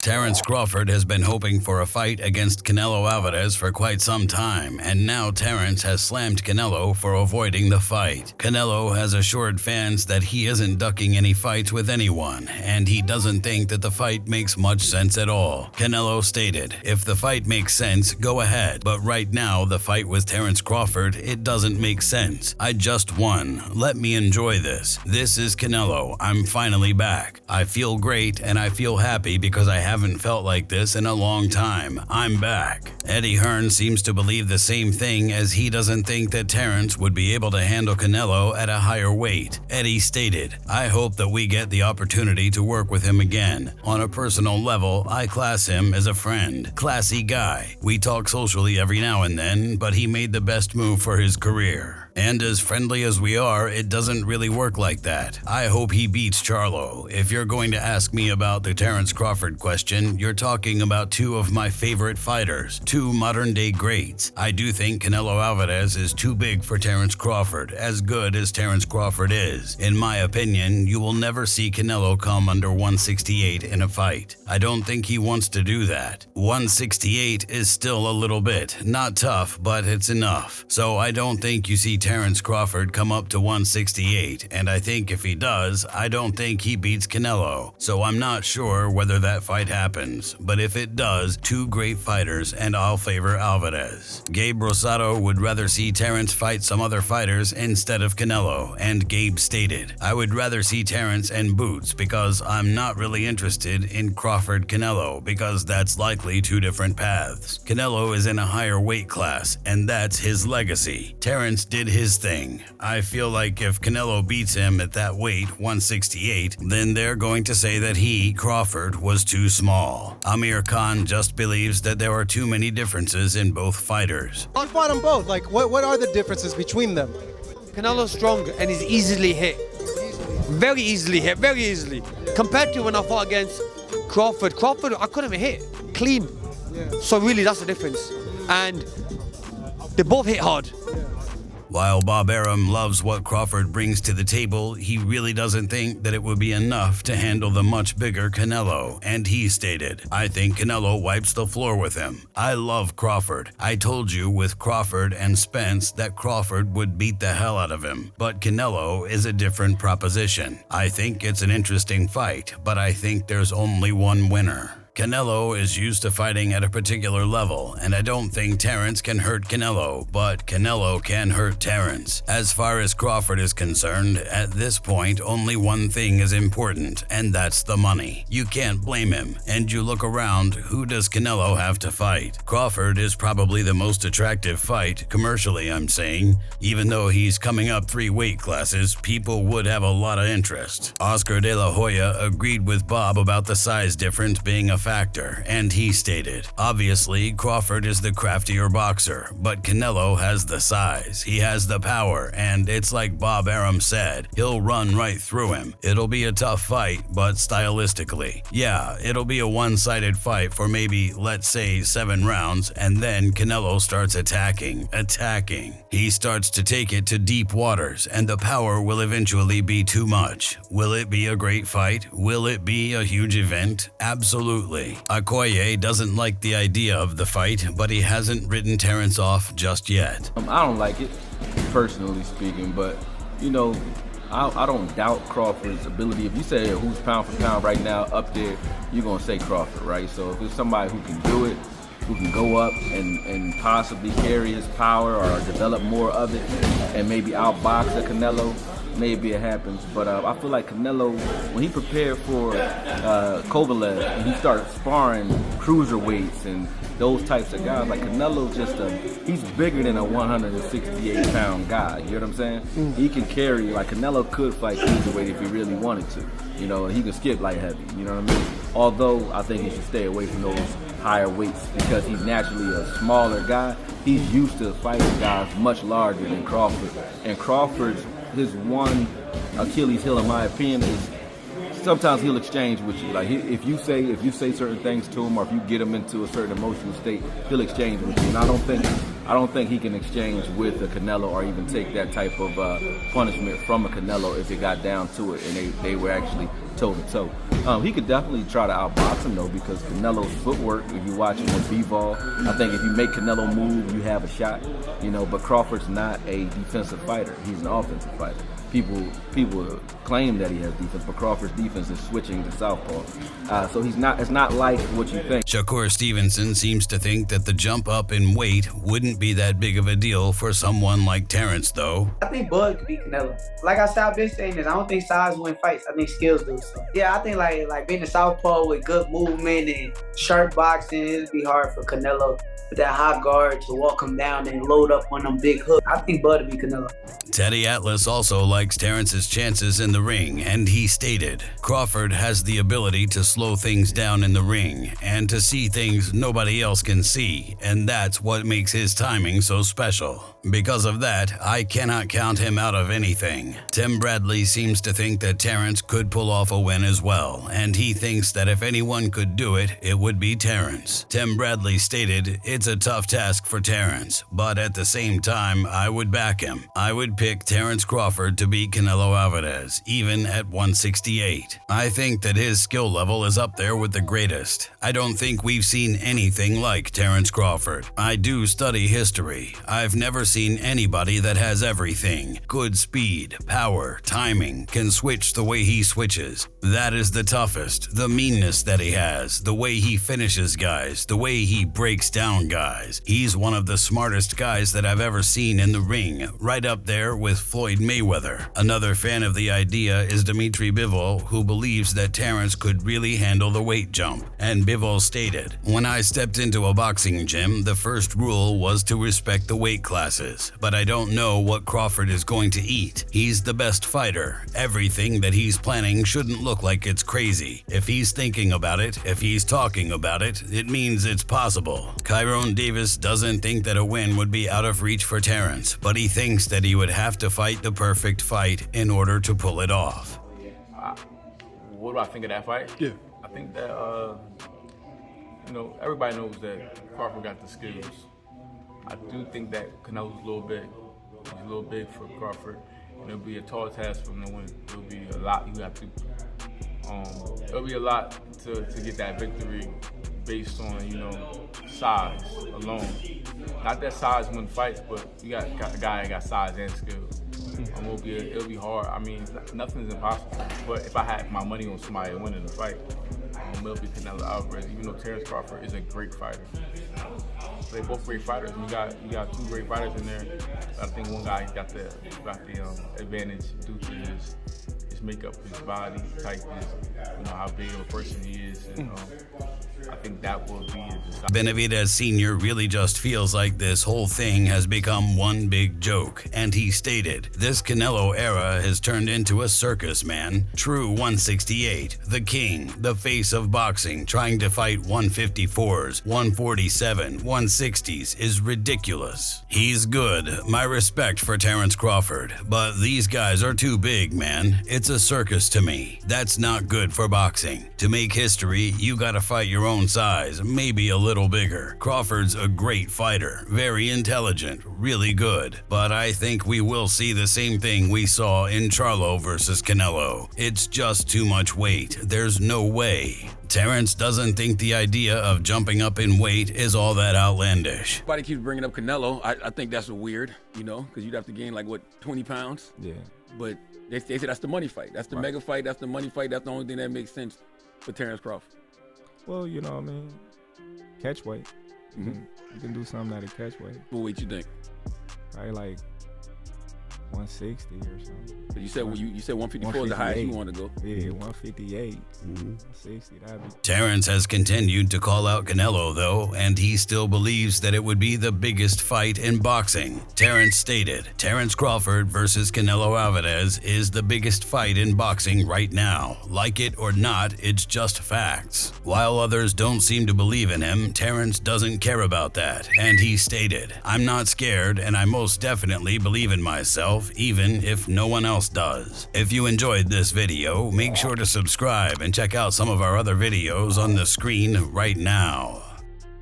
Terence Crawford has been hoping for a fight against Canelo Alvarez for quite some time, and now Terence has slammed Canelo for avoiding the fight. Canelo has assured fans that he isn't ducking any fights with anyone, and he doesn't think that the fight makes much sense at all. Canelo stated, "If the fight makes sense, go ahead, but right now the fight with Terence Crawford, it doesn't make sense. I just won. Let me enjoy this. This is Canelo. I'm finally back. I feel great and I feel happy because I haven't felt like this in a long time. I'm back." Eddie Hearn seems to believe the same thing, as he doesn't think that Terence would be able to handle Canelo at a higher weight. Eddie stated, "I hope that we get the opportunity to work with him again. On a personal level, I class him as a friend. Classy guy. We talk socially every now and then, but he made the best move for his career. And as friendly as we are, it doesn't really work like that. I hope he beats Charlo. If you're going to ask me about the Terence Crawford question, you're talking about two of my favorite fighters, two modern-day greats. I do think Canelo Alvarez is too big for Terence Crawford, as good as Terence Crawford is. In my opinion, you will never see Canelo come under 168 in a fight. I don't think he wants to do that. 168 is still a little bit, not tough, but it's enough. So I don't think you see Terence Crawford come up to 168, and I think if he does, I don't think he beats Canelo. So I'm not sure whether that fight happens, but if it does, two great fighters, and I'll favor Alvarez. Gabe Rosado would rather see Terence fight some other fighters instead of Canelo, and Gabe stated, "I would rather see Terence and Boots because I'm not really interested in Crawford-Canelo because that's likely two different paths. Canelo is in a higher weight class, and that's his legacy. Terence did his thing. I feel like if Canelo beats him at that weight, 168, then they're going to say that he, Crawford, was too small. Amir Khan just believes that there are too many differences in both fighters." I'd fight them both. Like, what are the differences between them? Canelo's strong and he's easily hit. Very easily hit, very easily. Compared to when I fought against Crawford, I couldn't even hit. Clean. Yeah. So really, that's the difference. And they both hit hard. While Bob Arum loves what Crawford brings to the table, he really doesn't think that it would be enough to handle the much bigger Canelo, and he stated, "I think Canelo wipes the floor with him. I love Crawford. I told you with Crawford and Spence that Crawford would beat the hell out of him, but Canelo is a different proposition. I think it's an interesting fight, but I think there's only one winner." Canelo is used to fighting at a particular level, and I don't think Terence can hurt Canelo, but Canelo can hurt Terence. As far as Crawford is concerned, at this point only one thing is important, and that's the money. You can't blame him, and you look around, who does Canelo have to fight? Crawford is probably the most attractive fight, commercially I'm saying. Even though he's coming up 3 weight classes, people would have a lot of interest. Oscar De La Hoya agreed with Bob about the size difference being a factor, and he stated, "Obviously, Crawford is the craftier boxer, but Canelo has the size, he has the power, and it's like Bob Arum said, he'll run right through him. It'll be a tough fight, but stylistically, yeah, it'll be a one-sided fight for maybe, let's say, 7 rounds, and then Canelo starts attacking. He starts to take it to deep waters, and the power will eventually be too much. Will it be a great fight? Will it be a huge event? Absolutely. Okoye doesn't like the idea of the fight, but he hasn't written Terence off just yet. I don't like it, personally speaking, but, you know, I don't doubt Crawford's ability. If you say who's pound for pound right now up there, you're going to say Crawford, right? So if there's somebody who can do it, who can go up and possibly carry his power or develop more of it and maybe outbox a Canelo, maybe it happens. But I feel like Canelo, when he prepared for Kovalev and he started sparring cruiserweights and those types of guys, like Canelo's just he's bigger than a 168-pound guy, you know what I'm saying? He can carry, like Canelo could fight cruiserweight if he really wanted to, you know, and he can skip light heavy, you know what I mean? Although I think he should stay away from those higher weights because he's naturally a smaller guy. He's used to fighting guys much larger than Crawford, and Crawford's his one Achilles heel, in my opinion, is sometimes he'll exchange with you. Like if you say certain things to him, or if you get him into a certain emotional state, he'll exchange with you. And I don't think I don't think he can exchange with a Canelo or even take that type of punishment from a Canelo if it got down to it and they were actually toe-to-toe. He could definitely try to outbox him, though, because Canelo's footwork, if you watch him with B-ball, I think if you make Canelo move, you have a shot, you know, but Crawford's not a defensive fighter. He's an offensive fighter. People claim that he has defense, but Crawford's defense is switching to southpaw. So it's not like what you think. Shakur Stevenson seems to think that the jump up in weight wouldn't be that big of a deal for someone like Terence, though. I think Bud could beat Canelo. Like I said, I've been saying this, I don't think size win fights. I think skills do. So yeah, I think like being a southpaw with good movement and sharp boxing, it'd be hard for Canelo with that high guard to walk him down and load up on them big hooks. I think Bud would beat Canelo. Teddy Atlas also likes Terence's chances in the ring, and he stated, Crawford has the ability to slow things down in the ring and to see things nobody else can see, and that's what makes his timing so special. Because of that, I cannot count him out of anything. Tim Bradley seems to think that Terence could pull off a win as well, and he thinks that if anyone could do it, it would be Terence. Tim Bradley stated, it's a tough task for Terence, but at the same time, I would back him. I would pick Terence Crawford to beat Canelo Alvarez, even at 168. I think that his skill level is up there with the greatest. I don't think we've seen anything like Terence Crawford. I do study history. I've never seen anybody that has everything. Good speed, power, timing, can switch the way he switches. That is the toughest. The meanness that he has, the way he finishes guys, the way he breaks down guys. He's one of the smartest guys that I've ever seen in the ring, right up there with Floyd Mayweather. Another fan of the idea is Dimitri Bivol, who believes that Terence could really handle the weight jump. And Bivol stated, when I stepped into a boxing gym, the first rule was to respect the weight classes, but I don't know what Crawford is going to eat. He's the best fighter. Everything that he's planning shouldn't look like it's crazy. If he's thinking about it, if he's talking about it, it means it's possible. Kyrone Davis doesn't think that a win would be out of reach for Terence, but he thinks that he would have to fight the perfect fight in order to pull it off. What do I think of that fight? Yeah. I think that, everybody knows that Crawford got the skills. I do think that Canelo's a little big for Crawford. And it'll be a tall task for him to win. It'll be a lot you have to, it'll be a lot to get that victory based on, size alone. Not that size win fights, but you got a guy that got size and skills. It'll be hard. I mean, nothing's impossible. But if I had my money on somebody winning the fight, it'll be Canelo Alvarez, even though Terence Crawford is a great fighter. They're both great fighters. You got two great fighters in there. I think one guy got the advantage due to his makeup, his body type, how big of a person he is. And, I think that will be his. Benavidez Sr. really just feels like this whole thing has become one big joke, and he stated, this Canelo era has turned into a circus, man. True 168, the king, the face of boxing, trying to fight 154s, 147, 160s is ridiculous. He's good. My respect for Terence Crawford, but these guys are too big, man. It's a circus to me. That's not good for boxing. To make history, you gotta fight your own size, maybe a little bigger. Crawford's a great fighter, very intelligent, really good, but I think we will see the same thing we saw in Charlo versus Canelo. It's just too much weight. There's no way. Terence doesn't think the idea of jumping up in weight is all that outlandish. Everybody keeps bringing up Canelo. I think that's weird, because you'd have to gain 20 pounds? Yeah. But they say that's the money fight. That's the mega fight. That's the money fight. That's the only thing that makes sense for Terence Crawford. Well, catch weight. You can do something at a catch weight. What weight you think? Probably 160 or something. But you said 154 is the highest you want to go. Yeah, 158, 160. That'd be. Terence has continued to call out Canelo, though, and he still believes that it would be the biggest fight in boxing. Terence stated, Terence Crawford versus Canelo Alvarez is the biggest fight in boxing right now. Like it or not, it's just facts. While others don't seem to believe in him, Terence doesn't care about that, and he stated, I'm not scared, and I most definitely believe in myself, even if no one else does. If you enjoyed this video, make sure to subscribe and check out some of our other videos on the screen right now.